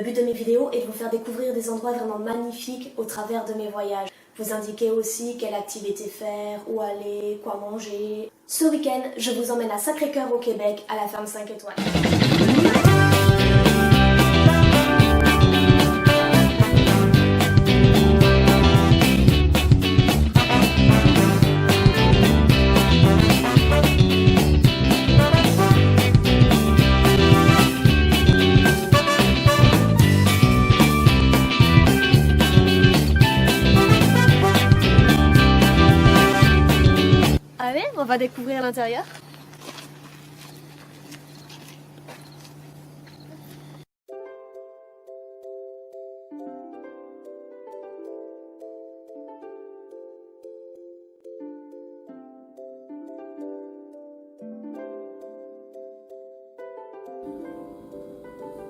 but de mes vidéos est de vous faire découvrir des endroits vraiment magnifiques au travers de mes voyages. Vous indiquer aussi quelle activité faire, où aller, quoi manger. Ce week-end, je vous emmène à Sacré-Cœur au Québec, à la ferme 5 étoiles. Allez, on va découvrir l'intérieur.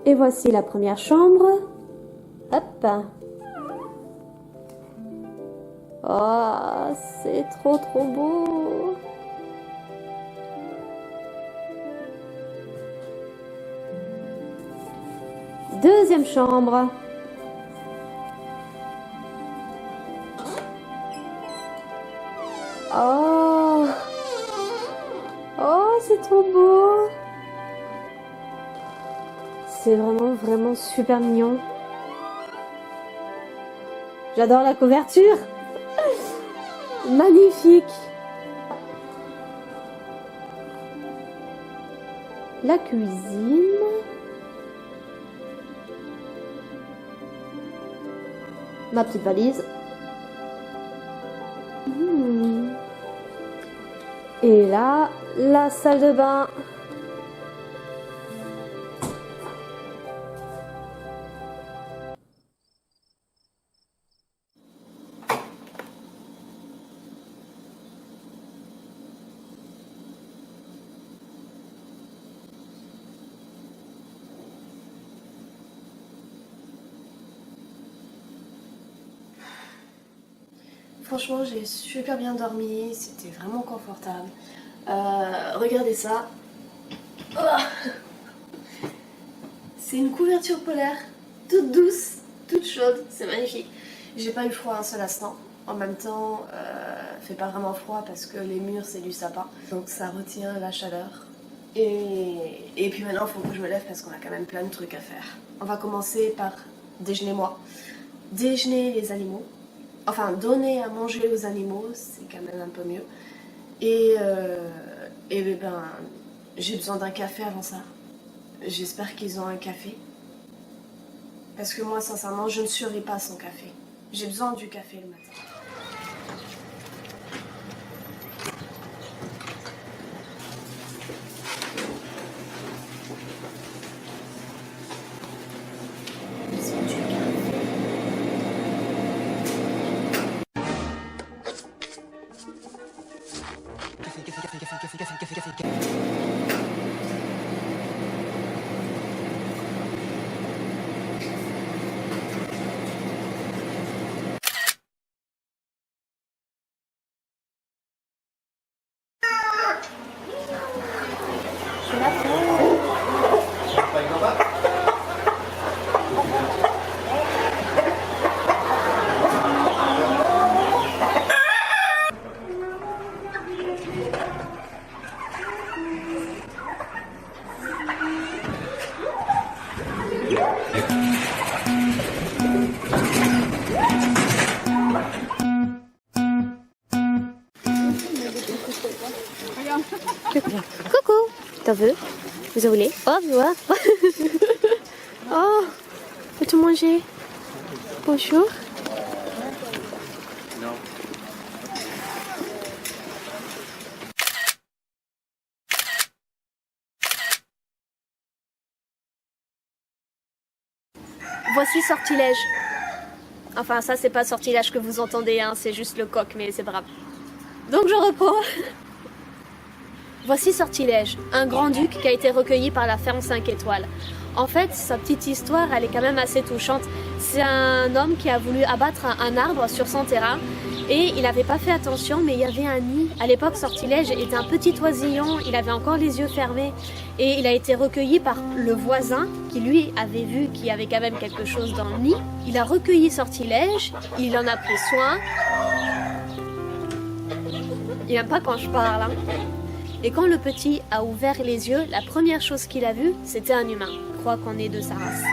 Et voici la première chambre. Hop. Oh, c'est trop beau. Deuxième chambre. Oh, c'est trop beau. C'est vraiment super mignon. J'adore la couverture. Magnifique. La cuisine. Ma petite valise. Et là, la salle de bain. Franchement, j'ai super bien dormi, c'était vraiment confortable. Regardez ça. Oh, c'est une couverture polaire, toute douce, toute chaude, c'est magnifique. J'ai pas eu froid un seul instant. En même temps, fait pas vraiment froid parce que les murs c'est du sapin, donc ça retient la chaleur. Et puis maintenant, il faut que je me lève parce qu'on a quand même plein de trucs à faire. On va commencer par déjeuner moi. Déjeuner les animaux. Enfin, donner à manger aux animaux, c'est quand même un peu mieux. Et ben, j'ai besoin d'un café avant ça. J'espère qu'ils ont un café. Parce que moi, sincèrement, je ne survis pas sans café. J'ai besoin du café le matin. Coucou, t'en veux? Vous en voulez? Oh, voilà. Oh, peux-tu manger? Bonjour. Voici sortilège. Enfin, ça, c'est pas sortilège que vous entendez, hein, c'est juste le coq, mais c'est pas grave. Donc, je reprends. Voici Sortilège, un grand-duc qui a été recueilli par la ferme 5 étoiles. En fait, sa petite histoire, elle est quand même assez touchante. C'est un homme qui a voulu abattre un arbre sur son terrain Et il n'avait pas fait attention, mais il y avait un nid. À l'époque, Sortilège était un petit oisillon, il avait encore les yeux fermés. Et il a été recueilli par le voisin, qui lui avait vu qu'il y avait quand même quelque chose dans le nid. Il a recueilli Sortilège, il en a pris soin. Il n'aime pas quand je parle, hein. Et quand le petit a ouvert les yeux, la première chose qu'il a vue, c'était un humain. Je crois qu'on est de sa race.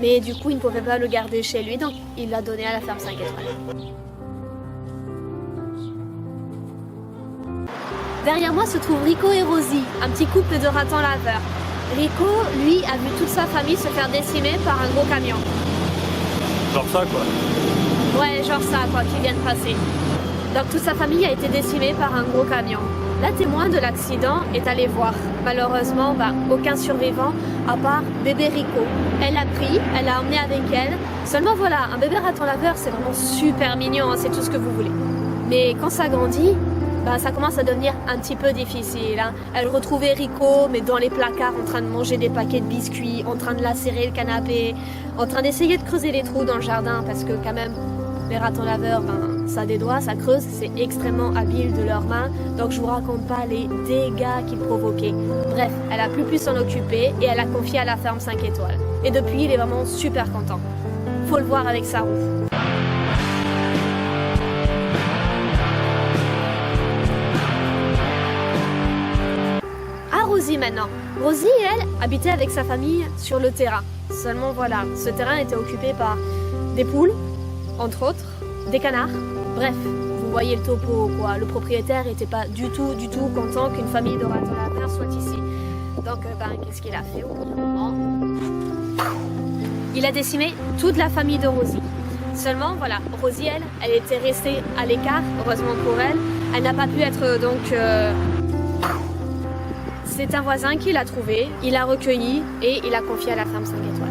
Mais du coup, il ne pouvait pas le garder chez lui, donc il l'a donné à la ferme 5 étoiles. Derrière moi se trouvent Rico et Rosie, un petit couple de ratons laveurs. Rico, lui, a vu toute sa famille se faire décimer par un gros camion. Genre ça quoi. Ouais, genre ça, quoi, qui vient de passer. Donc toute sa famille a été décimée par un gros camion. La témoin de l'accident est allée voir. Malheureusement, aucun survivant, à part bébé Rico. Elle l'a pris, elle l'a emmené avec elle. Seulement voilà, un bébé raton laveur, c'est vraiment super mignon, hein, c'est tout ce que vous voulez. Mais quand ça grandit, ça commence à devenir un petit peu difficile, hein. Elle retrouvait Rico, mais dans les placards, en train de manger des paquets de biscuits, en train de lacérer le canapé, en train d'essayer de creuser les trous dans le jardin, parce que quand même, les ratons laveurs, ça a des doigts, ça creuse, c'est extrêmement habile de leurs mains, donc je vous raconte pas les dégâts qu'ils provoquaient. Bref, elle a plus pu s'en occuper et elle a confié à la ferme 5 étoiles. Et depuis, il est vraiment super content. Faut le voir avec sa roue. Rosie maintenant. Rosie, elle, habitait avec sa famille sur le terrain. Seulement voilà, ce terrain était occupé par des poules, entre autres, des canards. Bref, vous voyez le topo, quoi. Le propriétaire n'était pas du tout content qu'une famille de ratons laveurs soit ici. Donc, qu'est-ce qu'il a fait au bout d'un moment? Il a décimé toute la famille de Rosie. Seulement, voilà, Rosie, elle était restée à l'écart, heureusement pour elle. Elle n'a pas pu être donc... C'est un voisin qui l'a trouvé, il l'a recueilli et il l'a confié à la ferme 5 étoiles.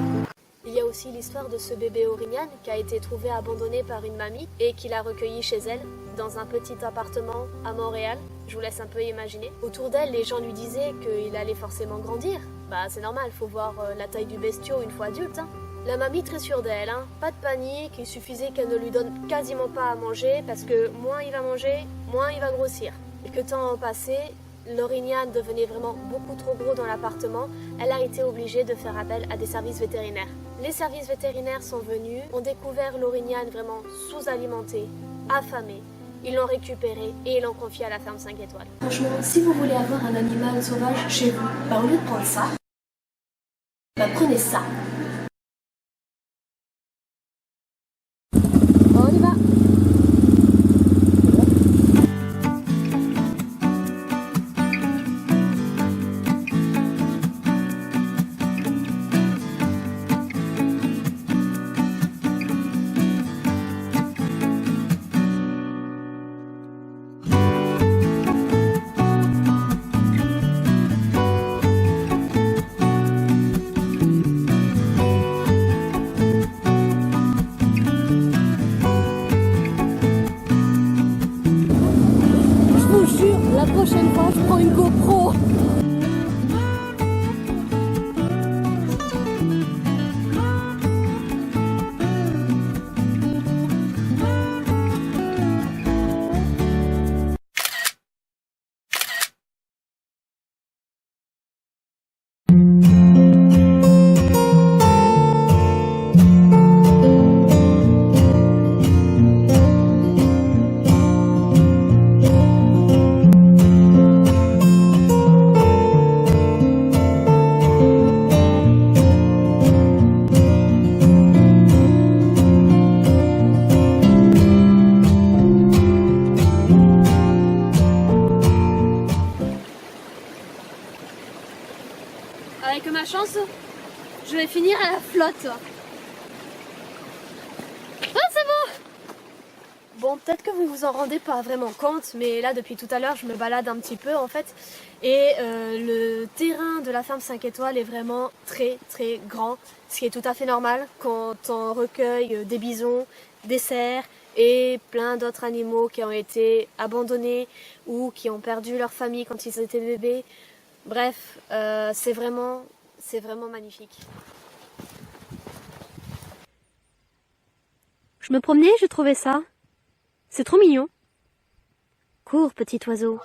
Il y a aussi l'histoire de ce bébé Orignal qui a été trouvé abandonné par une mamie et qui l'a recueilli chez elle dans un petit appartement à Montréal. Je vous laisse un peu imaginer. Autour d'elle, les gens lui disaient qu'il allait forcément grandir. C'est normal, faut voir la taille du bestiau une fois adulte, hein. La mamie très sûre d'elle, hein. Pas de panique, il suffisait qu'elle ne lui donne quasiment pas à manger parce que moins il va manger, moins il va grossir. Et que temps passé, l'orignal devenait vraiment beaucoup trop gros dans l'appartement, elle a été obligée de faire appel à des services vétérinaires. Les services vétérinaires sont venus, ont découvert l'orignal vraiment sous-alimenté, affamé. Ils l'ont récupéré et ils l'ont confié à la ferme 5 étoiles. Franchement, si vous voulez avoir un animal sauvage chez vous, au lieu de prendre ça, prenez ça. On y va. La prochaine fois, je prends une GoPro. Avec ma chance, je vais finir à la flotte. Ah, c'est bon! Bon, peut-être que vous vous en rendez pas vraiment compte, mais là, depuis tout à l'heure, je me balade un petit peu, en fait. Et le terrain de la ferme 5 étoiles est vraiment très grand, ce qui est tout à fait normal quand on recueille des bisons, des cerfs et plein d'autres animaux qui ont été abandonnés ou qui ont perdu leur famille quand ils étaient bébés. Bref, c'est vraiment magnifique. Je me promenais, j'ai trouvé ça. C'est trop mignon. Cours, petit oiseau.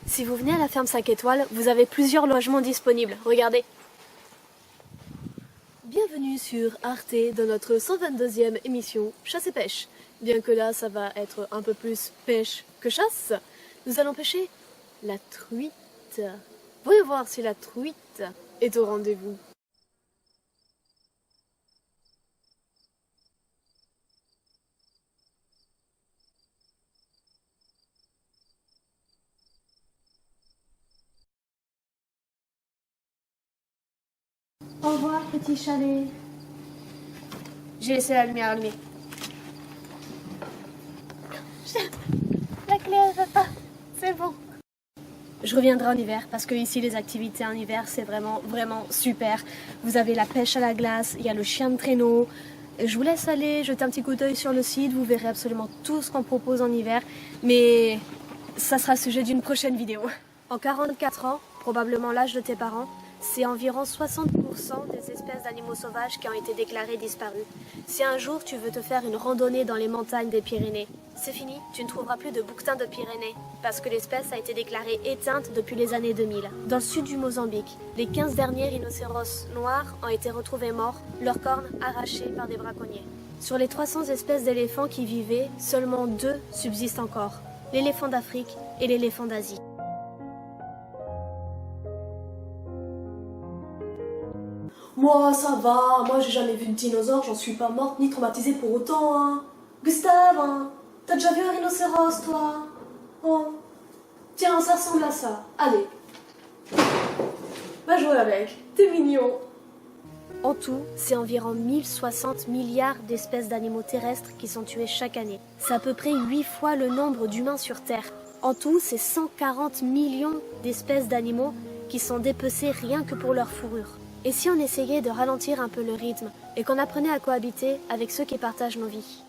Si vous venez à la ferme 5 étoiles, vous avez plusieurs logements disponibles. Regardez. Bienvenue sur Arte dans notre 122e émission Chasse et Pêche. Bien que là, ça va être un peu plus pêche que chasse, nous allons pêcher la truite. Voyons voir si la truite est au rendez-vous. Au revoir, petit chalet. J'ai laissé la lumière allumée. La clé, elle va pas. C'est bon. Je reviendrai en hiver parce que ici les activités en hiver c'est vraiment super. Vous avez la pêche à la glace, il y a le chien de traîneau. Je vous laisse aller jeter un petit coup d'œil sur le site, vous verrez absolument tout ce qu'on propose en hiver. Mais ça sera le sujet d'une prochaine vidéo. En 44 ans, probablement l'âge de tes parents, c'est environ 60% des espèces d'animaux sauvages qui ont été déclarées disparues. Si un jour tu veux te faire une randonnée dans les montagnes des Pyrénées, c'est fini, tu ne trouveras plus de bouquetins de Pyrénées, parce que l'espèce a été déclarée éteinte depuis les années 2000. Dans le sud du Mozambique, les 15 derniers rhinocéros noirs ont été retrouvés morts, leurs cornes arrachées par des braconniers. Sur les 300 espèces d'éléphants qui vivaient, seulement 2 subsistent encore, l'éléphant d'Afrique et l'éléphant d'Asie. Moi, ça va. Moi, j'ai jamais vu de dinosaure. J'en suis pas morte ni traumatisée pour autant, hein. Gustave, hein. T'as déjà vu un rhinocéros, toi? Oh. Tiens, ça ressemble à ça. Allez. Va jouer avec. T'es mignon. En tout, c'est environ 1060 milliards d'espèces d'animaux terrestres qui sont tués chaque année. C'est à peu près 8 fois le nombre d'humains sur Terre. En tout, c'est 140 millions d'espèces d'animaux qui sont dépecés rien que pour leur fourrure. Et si on essayait de ralentir un peu le rythme et qu'on apprenait à cohabiter avec ceux qui partagent nos vies?